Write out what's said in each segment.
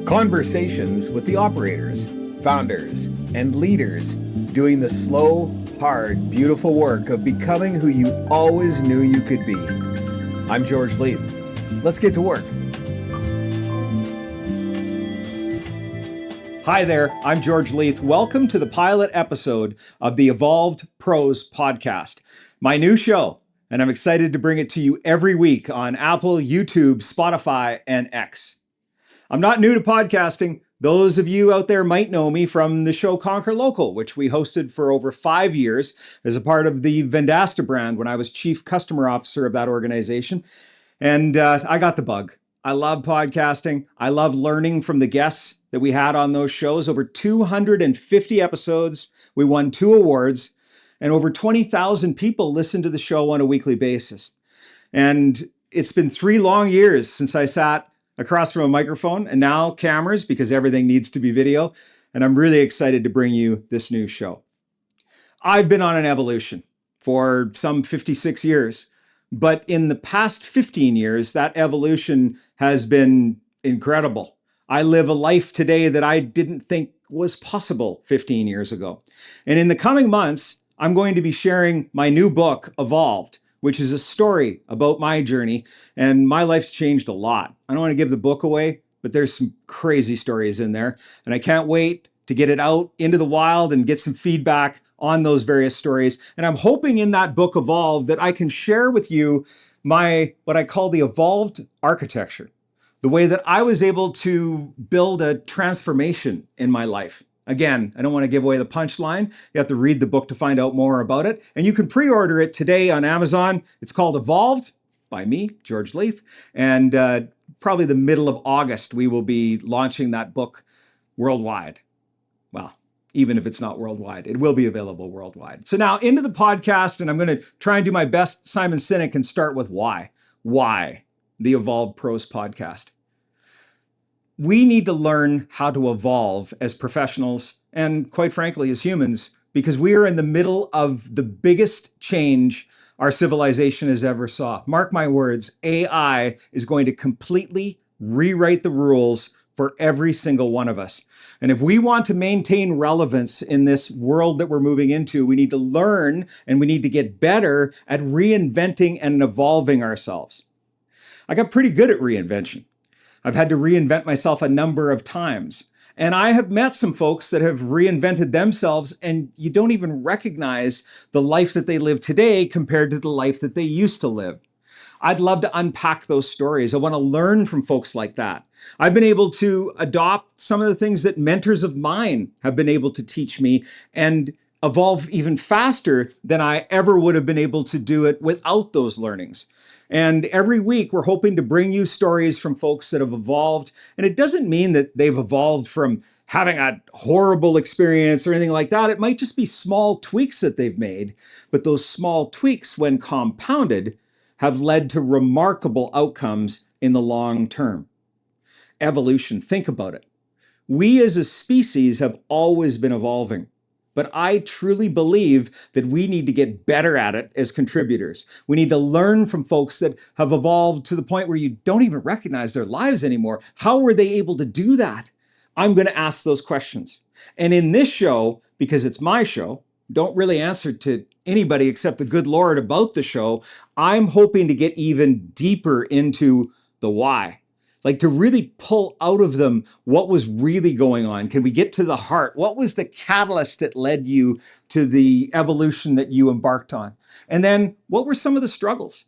Conversations with the operators, founders, and leaders doing the slow, hard, beautiful work of becoming who you always knew you could be. I'm George Leith. Let's get to work. Hi there, I'm George Leith. Welcome to the pilot episode of the Evolved Pros podcast, my new show, and I'm excited to bring it to you every week on Apple, YouTube, Spotify, and X. I'm not new to podcasting. Those of you out there might know me from the show Conquer Local, which we hosted for over 5 years as a part of the Vendasta brand when I was Chief Customer Officer of that organization. And I got the bug. I love podcasting. I love learning from the guests that we had on those shows. Over 250 episodes. We won 2 awards, and over 20,000 people listen to the show on a weekly basis. And it's been 3 long years since I sat across from a microphone, and now cameras, because everything needs to be video. And I'm really excited to bring you this new show. I've been on an evolution for some 56 years, but in the past 15 years, that evolution has been incredible. I live a life today that I didn't think was possible 15 years ago. And in the coming months, I'm going to be sharing my new book, Evolved, which is a story about my journey, and my life's changed a lot. I don't want to give the book away, but there's some crazy stories in there, and I can't wait to get it out into the wild and get some feedback on those various stories. And I'm hoping in that book, Evolved, that I can share with you what I call the evolved architecture, the way that I was able to build a transformation in my life. Again, I don't want to give away the punchline. You have to read the book to find out more about it. And you can pre-order it today on Amazon. It's called Evolved by me, George Leith. And probably the middle of August, we will be launching that book worldwide. Well, even if it's not worldwide, it will be available worldwide. So now into the podcast, and I'm going to try and do my best Simon Sinek and start with why. Why the Evolved Pros podcast? We need to learn how to evolve as professionals and, quite frankly, as humans, because we are in the middle of the biggest change our civilization has ever saw. Mark my words, AI is going to completely rewrite the rules for every single one of us. And if we want to maintain relevance in this world that we're moving into, we need to learn and we need to get better at reinventing and evolving ourselves. I got pretty good at reinvention. I've had to reinvent myself a number of times. And I have met some folks that have reinvented themselves, and you don't even recognize the life that they live today compared to the life that they used to live. I'd love to unpack those stories. I want to learn from folks like that. I've been able to adopt some of the things that mentors of mine have been able to teach me and evolve even faster than I ever would have been able to do it without those learnings. And every week, we're hoping to bring you stories from folks that have evolved. And it doesn't mean that they've evolved from having a horrible experience or anything like that. It might just be small tweaks that they've made. But those small tweaks, when compounded, have led to remarkable outcomes in the long term. Evolution, think about it. We as a species have always been evolving. But I truly believe that we need to get better at it as contributors. We need to learn from folks that have evolved to the point where you don't even recognize their lives anymore. How were they able to do that? I'm going to ask those questions. And in this show, because it's my show, don't really answer to anybody except the good Lord about the show, I'm hoping to get even deeper into the why. Like to really pull out of them what was really going on. Can we get to the heart? What was the catalyst that led you to the evolution that you embarked on? And then what were some of the struggles?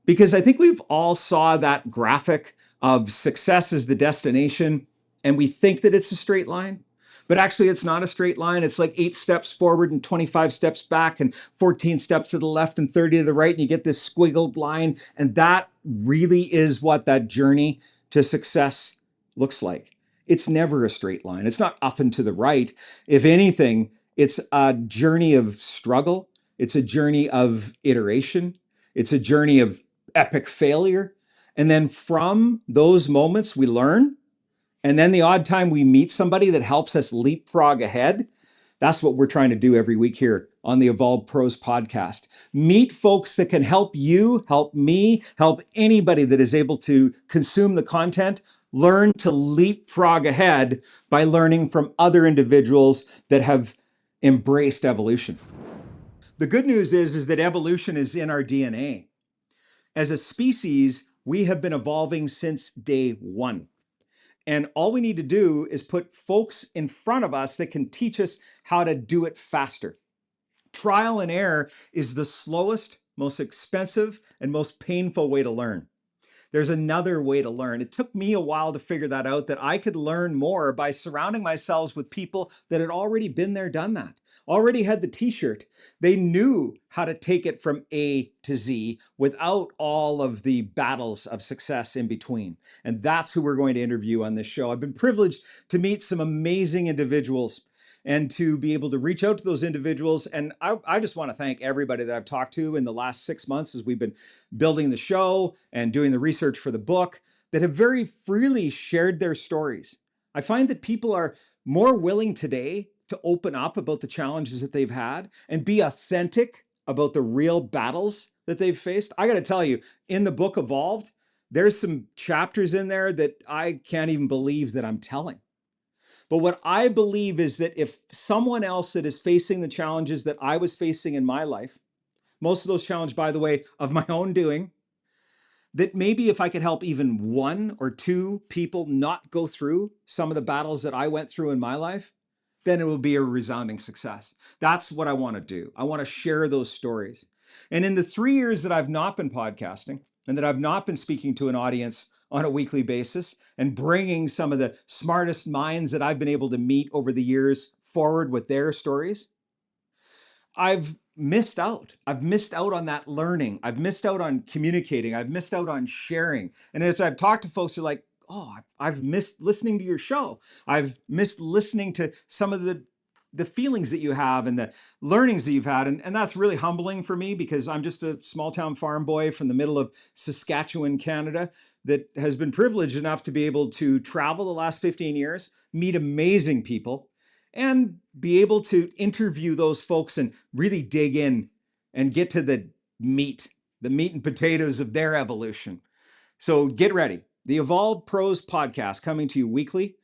Because I think we've all saw that graphic of success as the destination, and we think that it's a straight line. But actually, it's not a straight line. It's like 8 steps forward and 25 steps back and 14 steps to the left and 30 to the right. And you get this squiggled line. And that really is what that journey to success looks like. It's never a straight line. It's not up and to the right. If anything, it's a journey of struggle. It's a journey of iteration. It's a journey of epic failure. And then from those moments, we learn. And then the odd time we meet somebody that helps us leapfrog ahead. That's what we're trying to do every week here on the Evolved Pros podcast. Meet folks that can help you, help me, help anybody that is able to consume the content, learn to leapfrog ahead by learning from other individuals that have embraced evolution. The good news is that evolution is in our DNA. As a species, we have been evolving since day one. And all we need to do is put folks in front of us that can teach us how to do it faster. Trial and error is the slowest, most expensive, and most painful way to learn. There's another way to learn. It took me a while to figure that out, that I could learn more by surrounding myself with people that had already been there, done that, already had the t-shirt. They knew how to take it from A to Z without all of the battles of success in between. And that's who we're going to interview on this show. I've been privileged to meet some amazing individuals and to be able to reach out to those individuals. And I just want to thank everybody that I've talked to in the last 6 months as we've been building the show and doing the research for the book, that have very freely shared their stories. I find that people are more willing today to open up about the challenges that they've had and be authentic about the real battles that they've faced. I got to tell you, in the book Evolved, there's some chapters in there that I can't even believe that I'm telling. But what I believe is that if someone else that is facing the challenges that I was facing in my life, most of those challenges, by the way, of my own doing, that maybe if I could help even one or two people not go through some of the battles that I went through in my life, then it will be a resounding success. That's what I want to do. I want to share those stories. And in the 3 years that I've not been podcasting and that I've not been speaking to an audience on a weekly basis and bringing some of the smartest minds that I've been able to meet over the years forward with their stories, I've missed out. I've missed out on that learning. I've missed out on communicating. I've missed out on sharing. And as I've talked to folks who are like, oh, I've missed listening to your show. I've missed listening to some of the feelings that you have and the learnings that you've had. And that's really humbling for me because I'm just a small town farm boy from the middle of Saskatchewan, Canada, that has been privileged enough to be able to travel the last 15 years, meet amazing people, and be able to interview those folks and really dig in and get to the meat and potatoes of their evolution. So get ready. The Evolved Pros podcast coming to you weekly.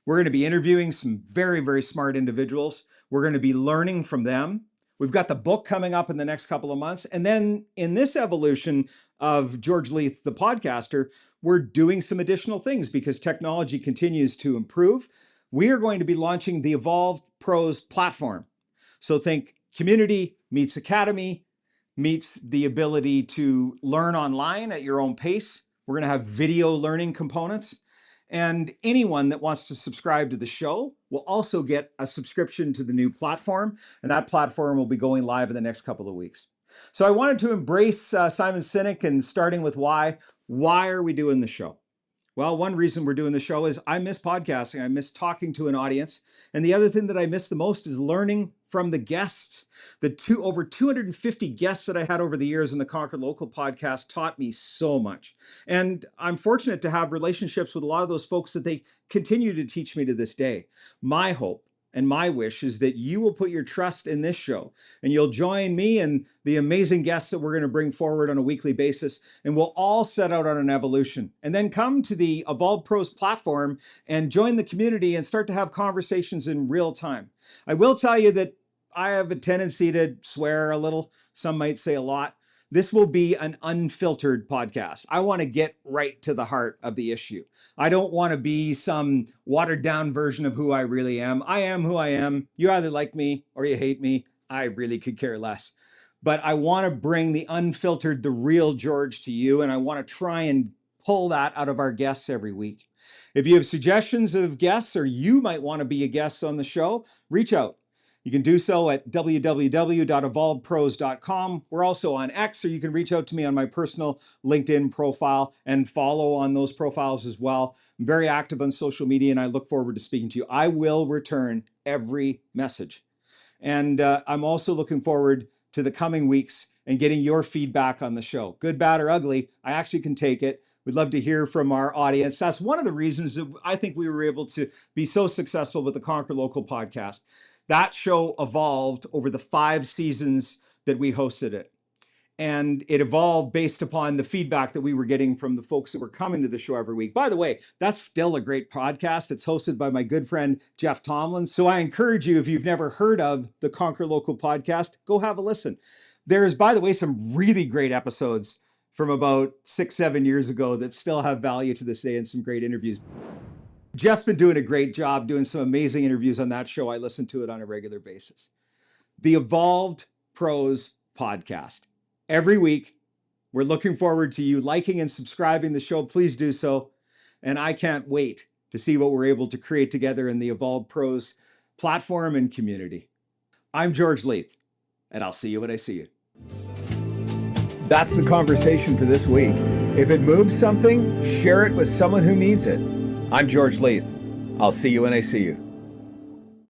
We're going to be interviewing some very, very smart individuals. We're going to be learning from them. We've got the book coming up in the next couple of months. And then in this evolution of George Leith, the podcaster, we're doing some additional things because technology continues to improve. We are going to be launching the Evolved Pros platform. So think community meets academy, meets the ability to learn online at your own pace. We're going to have video learning components. And anyone that wants to subscribe to the show will also get a subscription to the new platform. And that platform will be going live in the next couple of weeks. So I wanted to embrace Simon Sinek, and starting with why. Why are we doing the show? Well, one reason we're doing the show is I miss podcasting. I miss talking to an audience. And the other thing that I miss the most is learning from the guests. The over 250 guests that I had over the years in the Conquer Local podcast taught me so much. And I'm fortunate to have relationships with a lot of those folks that they continue to teach me to this day. My hope and my wish is that you will put your trust in this show and you'll join me and the amazing guests that we're going to bring forward on a weekly basis. And we'll all set out on an evolution and then come to the Evolved Pros platform and join the community and start to have conversations in real time. I will tell you that I have a tendency to swear a little. Some might say a lot. This will be an unfiltered podcast. I want to get right to the heart of the issue. I don't want to be some watered down version of who I really am. I am who I am. You either like me or you hate me. I really could care less. But I want to bring the unfiltered, the real George to you. And I want to try and pull that out of our guests every week. If you have suggestions of guests or you might want to be a guest on the show, reach out. You can do so at www.evolvedpros.com. We're also on X, or you can reach out to me on my personal LinkedIn profile and follow on those profiles as well. I'm very active on social media and I look forward to speaking to you. I will return every message. And I'm also looking forward to the coming weeks and getting your feedback on the show. Good, bad, or ugly, I actually can take it. We'd love to hear from our audience. That's one of the reasons that I think we were able to be so successful with the Conquer Local podcast. That show evolved over the 5 seasons that we hosted it. And it evolved based upon the feedback that we were getting from the folks that were coming to the show every week. By the way, that's still a great podcast. It's hosted by my good friend, Jeff Tomlin. So I encourage you, if you've never heard of the Conquer Local podcast, go have a listen. There's, by the way, some really great episodes from about 6-7 years ago that still have value to this day and some great interviews. Jeff's been doing a great job doing some amazing interviews on that show. I listen to it on a regular basis. The Evolved Pros podcast. Every week, we're looking forward to you liking and subscribing the show. Please do so. And I can't wait to see what we're able to create together in the Evolved Pros platform and community. I'm George Leith, and I'll see you when I see you. That's the conversation for this week. If it moves something, share it with someone who needs it. I'm George Leith. I'll see you when I see you.